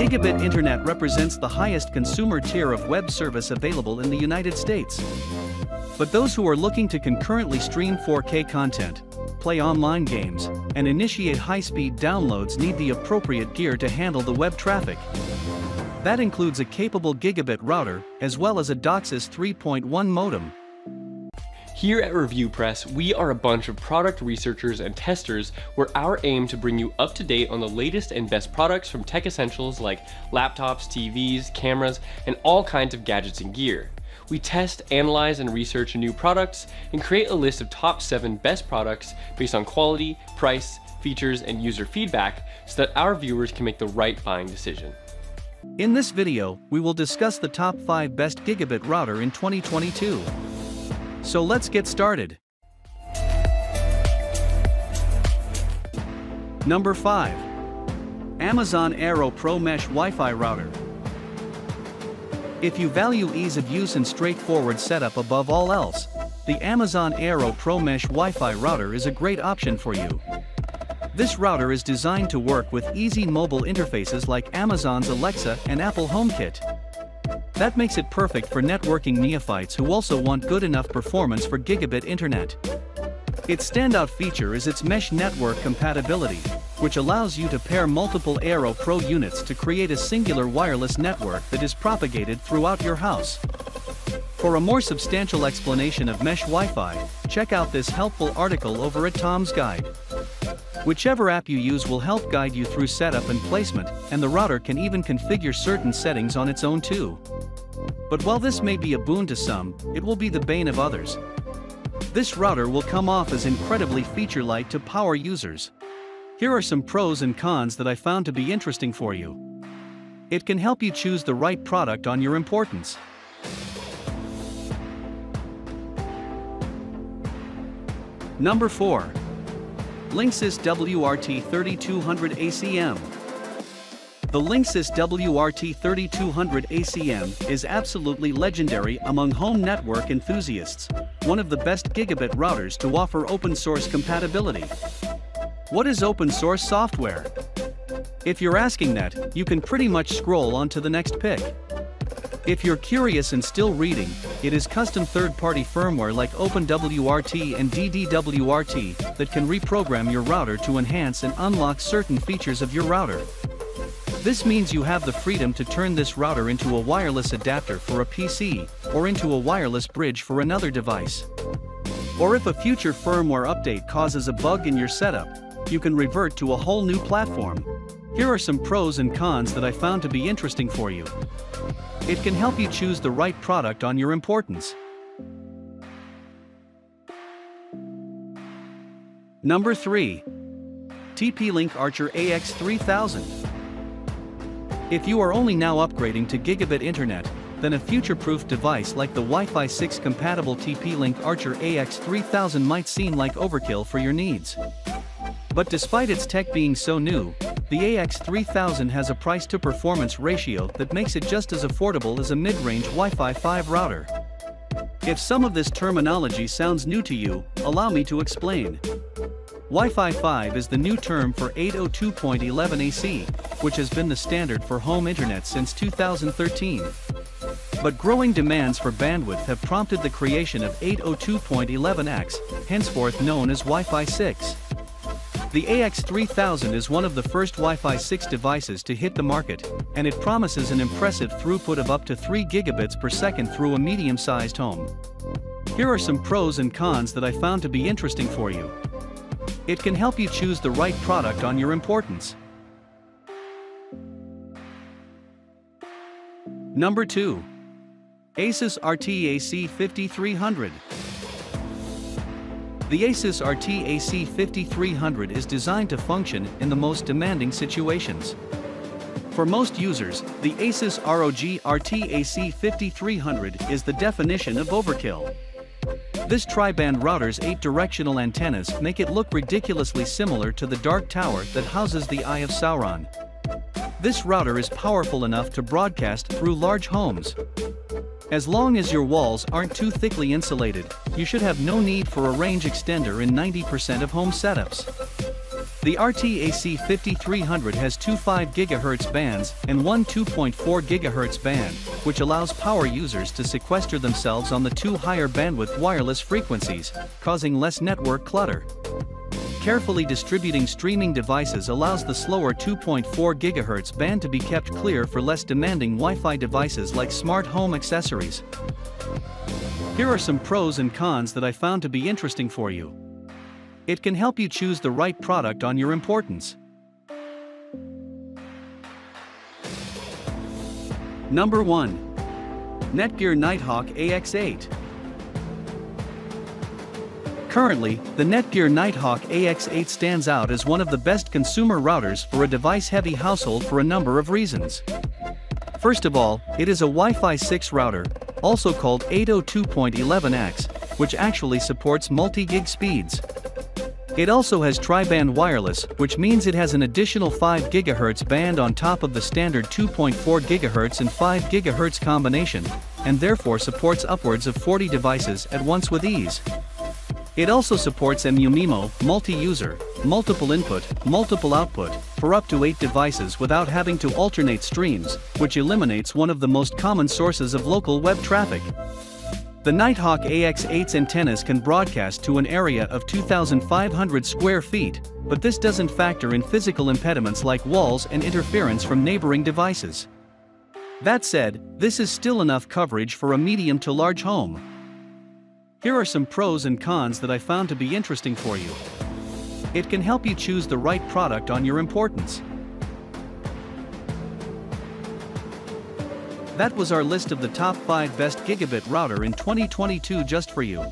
Gigabit Internet represents the highest consumer tier of web service available in the United States. But those who are looking to concurrently stream 4K content, play online games, and initiate high-speed downloads need the appropriate gear to handle the web traffic. That includes a capable gigabit router, as well as a DOCSIS 3.1 modem. Here at Review Press, we are a bunch of product researchers and testers where our aim to bring you up to date on the latest and best products from tech essentials like laptops, TVs, cameras, and all kinds of gadgets and gear. We test, analyze, and research new products and create a list of top 7 best products based on quality, price, features, and user feedback so that our viewers can make the right buying decision. In this video, we will discuss the top 5 best gigabit router in 2022. So let's get started. Number 5. Amazon Eero Pro Mesh Wi-Fi Router. If you value ease of use and straightforward setup above all else, the Amazon Eero Pro Mesh Wi-Fi router is a great option for you. This router is designed to work with easy mobile interfaces like Amazon's Alexa and Apple HomeKit. That makes it perfect for networking neophytes who also want good enough performance for gigabit internet. Its standout feature is its mesh network compatibility, which allows you to pair multiple Eero Pro units to create a singular wireless network that is propagated throughout your house. For a more substantial explanation of mesh Wi-Fi, check out this helpful article over at Tom's Guide. Whichever app you use will help guide you through setup and placement, and the router can even configure certain settings on its own too. But while this may be a boon to some, it will be the bane of others. This router will come off as incredibly feature-light to power users. Here are some pros and cons that I found to be interesting for you. It can help you choose the right product on your importance. Number 4. Linksys WRT3200ACM. The Linksys WRT3200ACM is absolutely legendary among home network enthusiasts, one of the best gigabit routers to offer open-source compatibility. What is open-source software? If you're asking that, you can pretty much scroll on to the next pick. If you're curious and still reading, it is custom third-party firmware like OpenWRT and DDWRT that can reprogram your router to enhance and unlock certain features of your router. This means you have the freedom to turn this router into a wireless adapter for a PC, or into a wireless bridge for another device. Or if a future firmware update causes a bug in your setup, you can revert to a whole new platform. Here are some pros and cons that I found to be interesting for you. It can help you choose the right product on your importance. Number 3. TP-Link Archer AX3000. If you are only now upgrading to gigabit internet, then a future-proof device like the Wi-Fi 6 compatible TP-Link Archer AX3000 might seem like overkill for your needs. But despite its tech being so new, the AX3000 has a price-to-performance ratio that makes it just as affordable as a mid-range Wi-Fi 5 router. If some of this terminology sounds new to you, allow me to explain. Wi-Fi 5 is the new term for 802.11ac, which has been the standard for home internet since 2013. But growing demands for bandwidth have prompted the creation of 802.11ax, henceforth known as Wi-Fi 6. The AX3000 is one of the first Wi-Fi 6 devices to hit the market, and it promises an impressive throughput of up to 3 gigabits per second through a medium-sized home. Here are some pros and cons that I found to be interesting for you. It can help you choose the right product on your importance. Number 2. ASUS RT-AC5300. The ASUS RT-AC5300 is designed to function in the most demanding situations. For most users, the ASUS ROG RT-AC5300 is the definition of overkill. This tri-band router's 8 directional antennas make it look ridiculously similar to the Dark Tower that houses the Eye of Sauron. This router is powerful enough to broadcast through large homes. As long as your walls aren't too thickly insulated, you should have no need for a range extender in 90% of home setups. The RTAC5300 has two 5 GHz bands and one 2.4 GHz band, which allows power users to sequester themselves on the two higher bandwidth wireless frequencies, causing less network clutter. Carefully distributing streaming devices allows the slower 2.4 GHz band to be kept clear for less demanding Wi-Fi devices like smart home accessories. Here are some pros and cons that I found to be interesting for you. It can help you choose the right product on your importance. Number 1. NETGEAR Nighthawk AX8. Currently, the NETGEAR Nighthawk AX8 stands out as one of the best consumer routers for a device-heavy household for a number of reasons. First of all, it is a Wi-Fi 6 router, also called 802.11x, which actually supports multi-gig speeds. It also has tri-band wireless, which means it has an additional 5 GHz band on top of the standard 2.4 GHz and 5 GHz combination, and therefore supports upwards of 40 devices at once with ease. It also supports MU-MIMO, multi-user, multiple input, multiple output, for up to 8 devices without having to alternate streams, which eliminates one of the most common sources of local web traffic. The Nighthawk AX8's antennas can broadcast to an area of 2,500 square feet, but this doesn't factor in physical impediments like walls and interference from neighboring devices. That said, this is still enough coverage for a medium to large home. Here are some pros and cons that I found to be interesting for you. It can help you choose the right product on your importance. That was our list of the top 5 best gigabit router in 2022 just for you.